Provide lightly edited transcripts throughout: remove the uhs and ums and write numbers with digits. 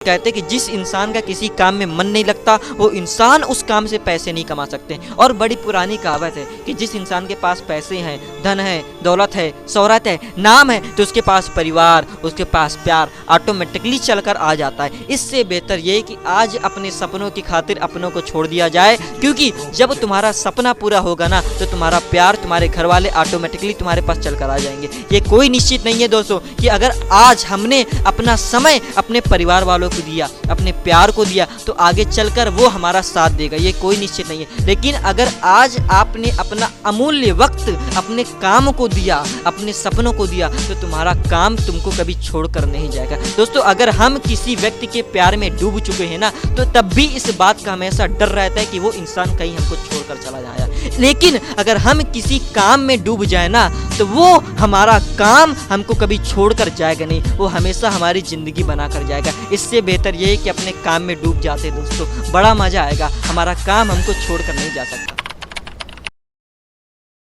कहते हैं कि जिस इंसान का किसी काम में मन नहीं लगता वो इंसान उस काम से पैसे नहीं कमा सकते। और बड़ी पुरानी कहावत है कि जिस इंसान के पास पैसे हैं, धन है, दौलत है, शोहरत है, नाम है, तो उसके पास परिवार, उसके पास प्यार ऑटोमेटिकली चलकर आ जाता है। इससे बेहतर ये है कि आज अपने सपनों की खातिर अपनों को छोड़ दिया जाए, क्योंकि जब तुम्हारा सपना पूरा होगा ना तो तुम्हारा प्यार, तुम्हारे घर वाले ऑटोमेटिकली तुम्हारे पास चलकर आ जाएंगे। ये कोई निश्चित नहीं है दोस्तों कि अगर आज हमने अपना समय अपने परिवार वालों को दिया, अपने प्यार को दिया, तो आगे चलकर वो हमारा साथ देगा। ये कोई निश्चित नहीं है। लेकिन अगर आज आपने अपना अमूल्य वक्त अपने काम को दिया, अपने सपनों को दिया, तो तुम्हारा काम तुमको कभी छोड़कर नहीं जाएगा। दोस्तों, अगर हम किसी व्यक्ति के प्यार में डूब चुके हैं ना, तो तब भी इस बात का हमेशा डर रहता है कि वो इंसान कहीं हमको छोड़कर चला जाएगा। लेकिन अगर हम किसी काम में डूब जाए ना, तो वो हमारा काम हमको कभी छोड़कर जाएगा नहीं, वो हमेशा हमारी जिंदगी बनाकर जाएगा। इससे बेहतर ये है कि अपने काम में डूब जाते दोस्तों, बड़ा मजा आएगा। हमारा काम हमको छोड़कर नहीं जा सकता।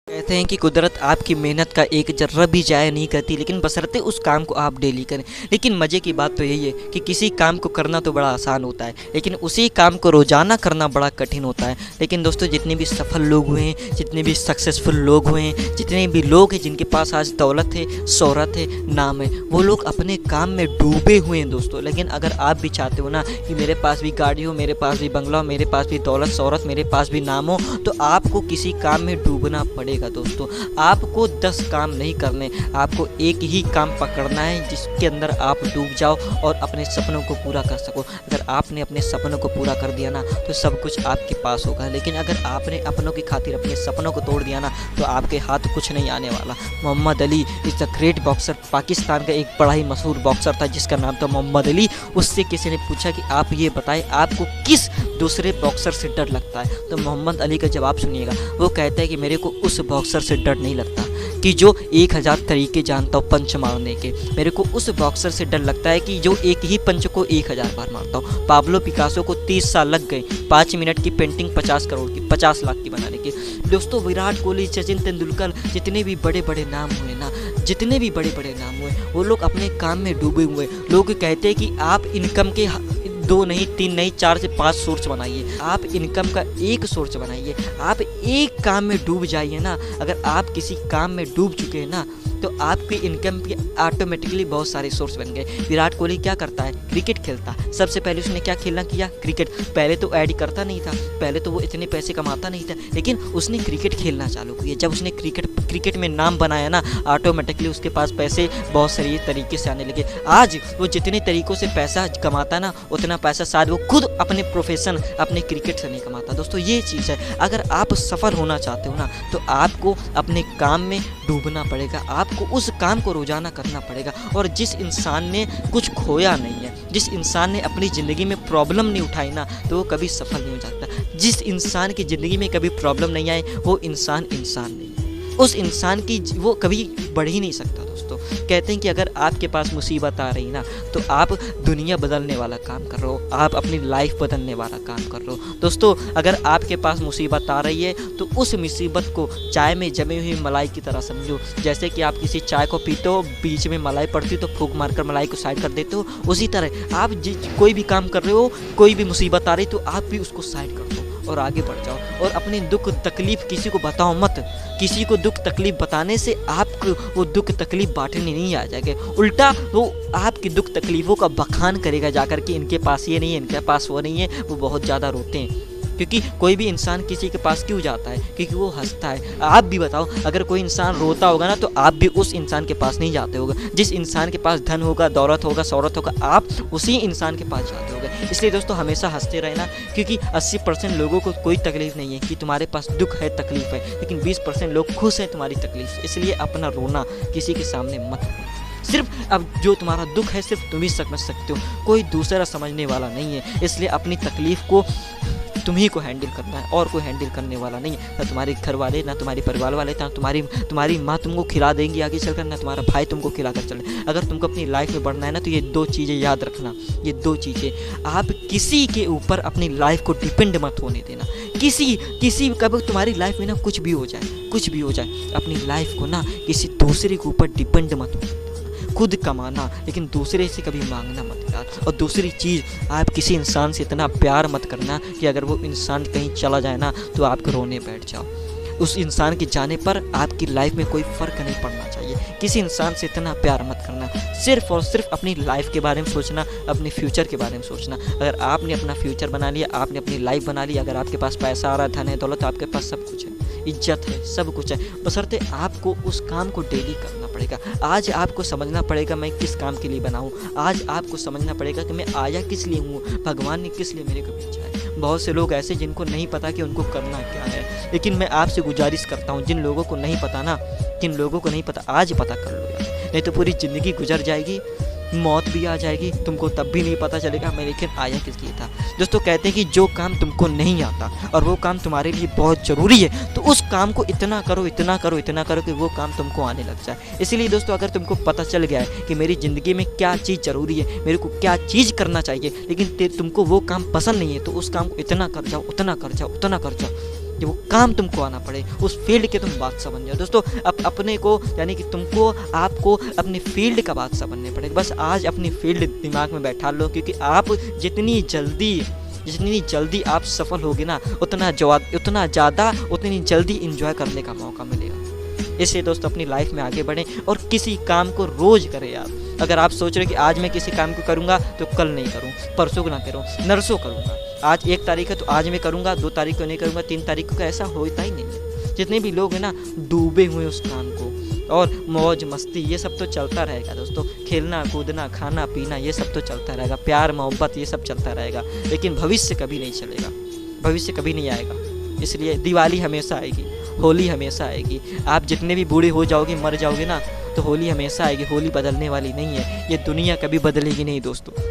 कहते हैं कि कुदरत आपकी मेहनत का एक जर्रा भी जाया नहीं करती, लेकिन बशर्ते उस काम को आप डेली करें। लेकिन मज़े की बात तो यही है कि किसी काम को करना तो बड़ा आसान होता है, लेकिन उसी काम को रोज़ाना करना बड़ा कठिन होता है। लेकिन दोस्तों, जितने भी सफल लोग हुए हैं, जितने भी सक्सेसफुल लोग हुए हैं, जितने भी लोग हैं जिनके पास आज दौलत है, शोहरत है, नाम है, वो लोग अपने काम में डूबे हुए हैं दोस्तों। लेकिन अगर आप भी चाहते हो ना कि मेरे पास भी गाड़ी हो, मेरे पास भी बंगला हो, मेरे पास भी दौलत शोहरत, मेरे पास भी नाम हो, तो आपको किसी काम में डूबना पड़ेगा दोस्तों। आपको 10 काम नहीं करने, आपको एक ही काम पकड़ना है जिसके अंदर आप डूब जाओ और अपने सपनों को पूरा कर सको। अगर आपने अपने सपनों को पूरा कर दिया ना, तो सब कुछ आपके पास होगा। लेकिन अगर आपने अपनों की खातिर अपने सपनों को तोड़ दिया ना, तो आपके हाथ कुछ नहीं आने वाला। Muhammad Ali is the great boxer, Pakistan का एक बड़ा ही मशहूर बॉक्सर था जिसका नाम था मोहम्मद अली। उससे किसी ने पूछा कि आप ये बताएं आपको किस दूसरे बॉक्सर से डर लगता है, तो मोहम्मद अली का जवाब सुनिएगा। वो कहता है कि मेरे को उस बॉक्सर से डर नहीं लगता कि जो 1000 तरीके जानता हो पंच मारने के। मेरे को उस बॉक्सर से डर लगता है कि जो एक ही पंच को 1000 बार मारता हो। पाब्लो पिकासो को 30 साल लग गए 5 मिनट की पेंटिंग 50 करोड़ की, 50 लाख की बनाने के। दोस्तों, विराट कोहली, सचिन तेंदुलकर, जितने भी बड़े बड़े नाम हुए ना, जितने भी बड़े बड़े नाम हुए, वो लोग अपने काम में डूबे हुए। लोग कहते हैं कि आप इनकम के 2 नहीं, 3 नहीं, 4 से 5 सोर्स बनाइए। आप इनकम का एक सोर्स बनाइए। आप एक काम में डूब जाइए ना। अगर आप किसी काम में डूब चुके हैं ना, तो आपके इनकम के ऑटोमेटिकली बहुत सारे सोर्स बन गए। विराट कोहली क्या करता है? क्रिकेट खेलता है। सबसे पहले उसने क्या खेलना किया? क्रिकेट। पहले तो ऐड करता नहीं था, पहले तो वो इतने पैसे कमाता नहीं था, लेकिन उसने क्रिकेट खेलना चालू किया। जब उसने क्रिकेट में नाम बनाया ना, ऑटोमेटिकली उसके पास पैसे बहुत सारी तरीके से आने लगे। आज वो जितने तरीक़ों से पैसा कमाता ना, उतना पैसा शायद वो खुद अपने प्रोफेशन, अपने क्रिकेट से नहीं कमाता। दोस्तों, ये चीज़ है। अगर आप सफल होना चाहते हो ना, तो आपको अपने काम में डूबना पड़ेगा। आपको उस काम को रोजाना करना पड़ेगा। और जिस इंसान ने कुछ खोया नहीं है, जिस इंसान ने अपनी ज़िंदगी में प्रॉब्लम नहीं उठाई ना, तो वो कभी सफल नहीं हो सकता। जिस इंसान की ज़िंदगी में कभी प्रॉब्लम नहीं आए, वो इंसान नहीं है। उस इंसान की वो कभी बढ़ ही नहीं सकता। दोस्तों, कहते हैं कि अगर आपके पास मुसीबत आ रही ना, तो आप दुनिया बदलने वाला काम कर रहे हो, आप अपनी लाइफ बदलने वाला काम कर रहे हो। दोस्तों, अगर आपके पास मुसीबत आ रही है, तो उस मुसीबत को चाय में जमी हुई मलाई की तरह समझो। जैसे कि आप किसी चाय को पीते हो, बीच में मलाई पड़ती हो तो फूंक मारकर मलाई को साइड कर देते हो, उसी तरह आप कोई भी काम कर रहे हो, कोई भी मुसीबत आ रही तो आप भी उसको साइड कर दो और आगे बढ़ जाओ। और अपनी दुख तकलीफ किसी को बताओ मत। किसी को दुख तकलीफ बताने से आपको वो दुख तकलीफ बांटने नहीं आ जाएगा, उल्टा वो आपकी दुख तकलीफ़ों का बखान करेगा जाकर कि इनके पास ये नहीं है, इनके पास वो नहीं है। वो बहुत ज़्यादा रोते हैं, क्योंकि कोई भी इंसान किसी के पास क्यों जाता है? क्योंकि वो हंसता है। आप भी बताओ, अगर कोई इंसान रोता होगा ना, तो आप भी उस इंसान के पास नहीं जाते होगा। जिस इंसान के पास धन होगा, दौलत होगा, शोहरत होगा, आप उसी इंसान के पास जाते होगे। इसलिए दोस्तों, हमेशा हंसते रहना, क्योंकि 80% लोगों को कोई तकलीफ नहीं है कि तुम्हारे पास दुख है, तकलीफ है, लेकिन 20% लोग खुश हैं तुम्हारी तकलीफ से। इसलिए अपना रोना किसी के सामने मत करो। सिर्फ अब जो तुम्हारा दुख है सिर्फ तुम ही समझ सकते हो, कोई दूसरा समझने वाला नहीं है। इसलिए अपनी तकलीफ को तुम्ही को हैंडल करना है, और कोई हैंडल करने वाला नहीं है। ना तुम्हारे घर वाले, ना तुम्हारे परिवार वाले, ना तुम्हारी माँ तुमको खिला देंगी आगे चलकर, ना तुम्हारा भाई तुमको खिला कर चले। अगर तुमको अपनी लाइफ में बढ़ना है ना, तो ये 2 चीज़ें याद रखना। ये 2 चीज़ें, आप किसी के ऊपर अपनी लाइफ को डिपेंड मत होने देना। किसी कभी तुम्हारी लाइफ में ना कुछ भी हो जाए, अपनी लाइफ को ना किसी दूसरे के ऊपर डिपेंड मत होने देना। खुद कमाना, लेकिन दूसरे से कभी मांगना मत यार। और दूसरी चीज़, आप किसी इंसान से इतना प्यार मत करना कि अगर वो इंसान कहीं चला जाए ना तो आप रोने बैठ जाओ। उस इंसान के जाने पर आपकी लाइफ में कोई फ़र्क नहीं पड़ना चाहिए। किसी इंसान से इतना प्यार मत करना, सिर्फ़ और सिर्फ अपनी लाइफ के बारे में सोचना, अपने फ्यूचर के बारे में सोचना। अगर आपने अपना फ्यूचर बना लिया, आपने अपनी लाइफ बना ली, अगर आपके पास पैसा आ रहा है, धन है, दौलत, आपके पास सब कुछ है, इज्जत है, सब कुछ है, बशर्ते आपको उस काम को डेली करना पड़ेगा। आज आपको समझना पड़ेगा मैं किस काम के लिए बना हूँ। आज आपको समझना पड़ेगा कि मैं आया किस लिए हूँ, भगवान ने किस लिए मेरे को भेजा है। बहुत से लोग ऐसे जिनको नहीं पता कि उनको करना क्या है, लेकिन मैं आपसे गुजारिश करता हूँ, जिन लोगों को नहीं पता ना, जिन लोगों को नहीं पता, आज पता कर लो यार, नहीं तो पूरी ज़िंदगी गुजर जाएगी, मौत भी आ जाएगी, तुमको तब भी नहीं पता चलेगा मैं लेकिन आया किस लिए था। दोस्तों कहते हैं कि जो काम तुमको नहीं आता और वो काम तुम्हारे लिए बहुत ज़रूरी है, तो उस काम को इतना करो, इतना करो, इतना करो कि वो काम तुमको आने लग जाए। इसीलिए दोस्तों, अगर तुमको पता चल गया है कि मेरी ज़िंदगी में क्या चीज़ ज़रूरी है, मेरे को क्या चीज़ करना चाहिए, लेकिन तुमको वो काम पसंद नहीं है, तो उस काम को इतना कर जाओ, उतना कर जाओ, उतना कर जाओ कि वो काम तुमको आना पड़े, उस फील्ड के तुम बादशाह बन जाओ। दोस्तों अपने को, यानी कि तुमको, आपको अपने फील्ड का बादशाह बनने पड़ेगा। बस आज अपनी फील्ड दिमाग में बैठा लो, क्योंकि आप जितनी जल्दी आप सफल होगे ना, उतना ज़्यादा उतनी जल्दी इंजॉय करने का मौका मिलेगा। इसलिए दोस्तों अपनी लाइफ में आगे बढ़ें और किसी काम को रोज़ करें यार। अगर आप सोच रहे हो कि आज मैं किसी काम को करूँगा तो कल नहीं करूँ, परसों को ना करूँ, नरसों करूँगा। आज 1 तारीख है तो आज मैं करूँगा, 2 तारीख को नहीं करूँगा, 3 तारीख को, ऐसा होता ही नहीं है। जितने भी लोग हैं ना डूबे हुए उस काम को, और मौज मस्ती ये सब तो चलता रहेगा दोस्तों, खेलना कूदना खाना पीना ये सब तो चलता रहेगा, प्यार मोहब्बत ये सब चलता रहेगा, लेकिन भविष्य कभी नहीं चलेगा, भविष्य कभी नहीं आएगा। इसलिए दिवाली हमेशा आएगी, होली हमेशा आएगी। आप जितने भी बूढ़े हो जाओगे, मर जाओगे ना, तो होली हमेशा आएगी। होली बदलने वाली नहीं है, ये दुनिया कभी बदलेगी नहीं दोस्तों।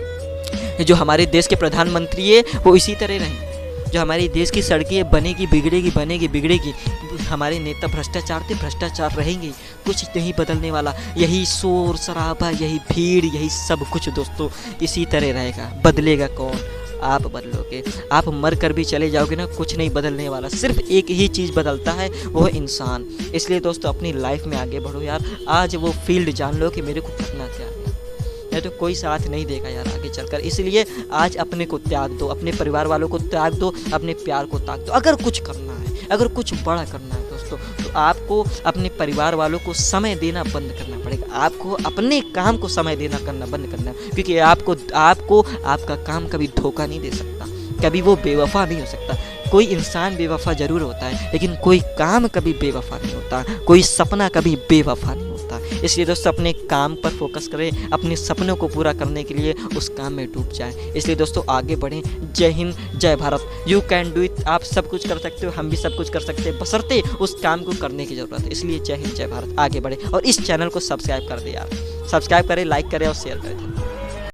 जो हमारे देश के प्रधानमंत्री है वो इसी तरह रहें, जो हमारे देश की सड़कें बनेगी बिगड़ेगी, बनेगी बिगड़ेगी, हमारे नेता भ्रष्टाचार थे, भ्रष्टाचार रहेंगे, कुछ नहीं बदलने वाला। यही शोर शराबा, यही भीड़, यही सब कुछ दोस्तों इसी तरह रहेगा। बदलेगा कौन? आप बदलोगे। आप मर कर भी चले जाओगे ना, कुछ नहीं बदलने वाला। सिर्फ एक ही चीज़ बदलता है, वो है इंसान। इसलिए दोस्तों अपनी लाइफ में आगे बढ़ो यार। आज वो फील्ड जान लो कि मेरे को करना क्या है, नहीं तो कोई साथ नहीं देगा यार आगे चलकर। इसलिए आज अपने को त्याग दो, अपने परिवार वालों को त्याग दो, अपने प्यार को त्याग दो। अगर कुछ करना है, अगर कुछ बड़ा करना है दोस्तों, तो आपको अपने परिवार वालों को समय देना बंद करना पड़ेगा। आपको अपने काम को समय देना बंद करना, क्योंकि आपको आपका काम कभी धोखा नहीं दे सकता, कभी वो बेवफा नहीं हो सकता। कोई इंसान बेवफा ज़रूर होता है, लेकिन कोई काम कभी बेवफा नहीं होता, कोई सपना कभी बेवफा नहीं होता। इसलिए दोस्तों अपने काम पर फोकस करें, अपने सपनों को पूरा करने के लिए उस काम में डूब जाएं। इसलिए दोस्तों आगे बढ़ें। जय हिंद, जय Bharat. You can do it. आप सब कुछ कर सकते हो, हम भी सब कुछ कर सकते हैं, बशर्ते उस काम को करने की ज़रूरत है। इसलिए जय हिंद, जय भारत। आगे बढ़ें और इस चैनल को सब्सक्राइब कर दें यार, सब्सक्राइब करें, लाइक करें और शेयर करें।